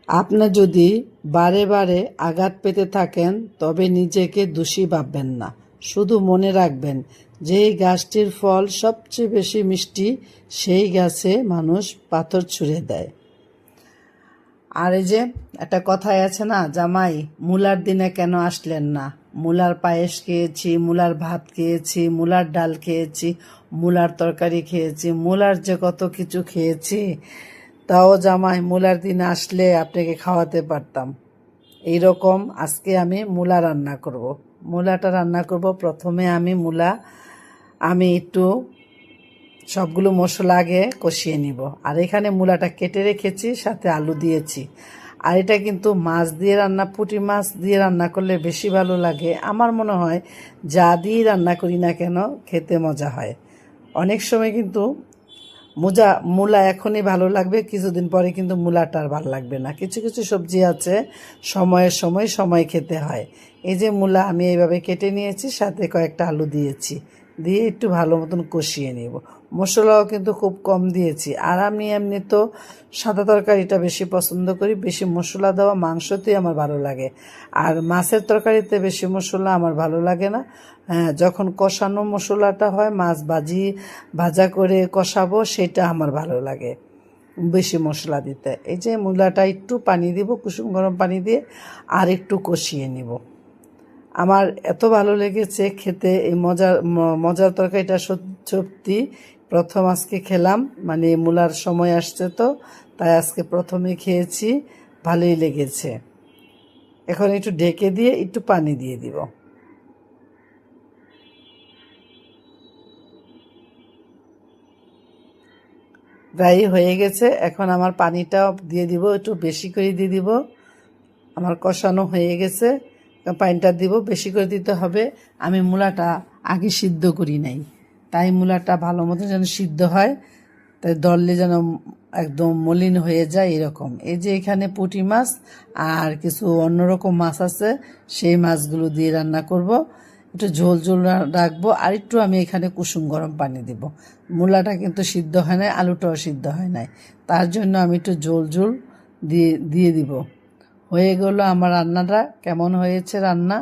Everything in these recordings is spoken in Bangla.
আপনি যদি বারে বারে আঘাত পেতে থাকেন তবে নিজেকে দোষী ভাববেন না। শুধু মনে রাখবেন, যেই গাছটির ফল সবচেয়ে বেশি মিষ্টি সেই গাছে মানুষ পাথর ছুঁড়ে দেয়। আর এই যে একটা কথাই আছে না, জামাই মূলার দিনে কেন আসলেন না? মূলার পায়েস খেয়েছি, মূলার ভাত খেয়েছি, মূলার ডাল খেয়েছি, মূলার তরকারি খেয়েছি, মূলার যে কত কিছু খেয়েছি, তাও জামাই মূলার দিনে আসলে আপনাকে খাওয়াতে পারতাম। এইরকম আজকে আমি মূলা রান্না করব। মূলাটা রান্না করব, প্রথমে আমি একটু সবগুলো মশলা আগে কষিয়ে নিব। আর এখানে মূলাটা কেটে রেখেছি, সাথে আলু দিয়েছি। আর এটা কিন্তু মাছ দিয়ে রান্না, পুঁটি মাছ দিয়ে রান্না করলে বেশি ভালো লাগে। আমার মনে হয় যা দিয়ে রান্না করি না কেন খেতে মজা হয়। অনেক সময় কিন্তু মূলা এখনই ভালো লাগবে, কিছুদিন পরে কিন্তু মূলাটা আর ভালো লাগবে না। কিছু কিছু সবজি আছে সময়ের সময় খেতে হয়। এই যে মূলা আমি এইভাবে কেটে নিয়েছি, সাথে কয়েকটা আলু দিয়েছি, দিয়ে একটু ভালো মতন কষিয়ে নেব। মশলাও কিন্তু খুব কম দিয়েছি। আর আমি এমনি তো সাদা তরকারিটা বেশি পছন্দ করি, বেশি মশলা দেওয়া মাংসতেই আমার ভালো লাগে। আর মাছের তরকারিতে বেশি মশলা আমার ভালো লাগে না। হ্যাঁ, যখন কষানো মশলাটা হয়, মাছ ভাজা করে কষাবো, সেটা আমার ভালো লাগে বেশি মশলা দিতে। এই যে মূলাটা একটু পানি দিব, কুসুম গরম পানি দিয়ে, আর একটু কষিয়ে নিব। আমার এত ভালো লেগেছে খেতে, এই মজার তরকারিটা সত্যি প্রথম আজকে খেলাম, মানে মূলার সময় আসছে তো, তাই আজকে প্রথমে খেয়েছি, ভালোই লেগেছে। এখন একটু ঢেকে দিয়ে একটু পানি দিয়ে দিব। প্রায় হয়ে গেছে, এখন আমার পানিটাও দিয়ে দিব, একটু বেশি করে দিয়ে দিব। আমার কষানো হয়ে গেছে, পানিটা দিব, বেশি করে দিতে হবে। আমি মূলাটা আগে সিদ্ধ করি নাই, তাই মূলাটা ভালো মতো যেন সিদ্ধ হয়, তাই দললে যেন একদম মলিন হয়ে যায় এরকম। এই যে এখানে পুঁটি মাছ আর কিছু অন্যরকম মাছ আছে, সেই মাছগুলো দিয়ে রান্না করব। একটু ঝোল ঝোল রাখবো, আর একটু আমি এখানে কুসুম গরম পানি দিব। মূলাটা কিন্তু সিদ্ধ হয় নাই, আলুটাও সিদ্ধ হয় নাই, তার জন্য আমি একটু ঝোল ঝোল দিয়ে দিব। হয়ে গেল আমার রান্নাটা। কেমন হয়েছে রান্না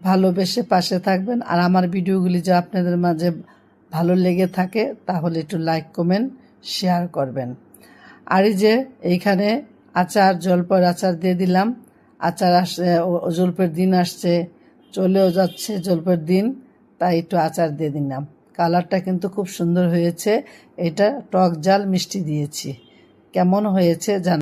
ভালোবেসে পাশে থাকবেন। আর আমার ভিডিওগুলি যে আপনাদের মাঝে ভালো লেগে থাকে তাহলে একটু লাইক কমেন্ট শেয়ার করবেন। আর এই যে এইখানে জলপাইয়ের আচার দিয়ে দিলাম। আচার আসছে, জলপাইয়ের দিন আসছে, চলেও যাচ্ছে জলপাইয়ের দিন, তাই একটু আচার দিয়ে দিলাম। কালারটা কিন্তু খুব সুন্দর হয়েছে। এটা টক ঝাল মিষ্টি দিয়েছি। কেমন হয়েছে জান।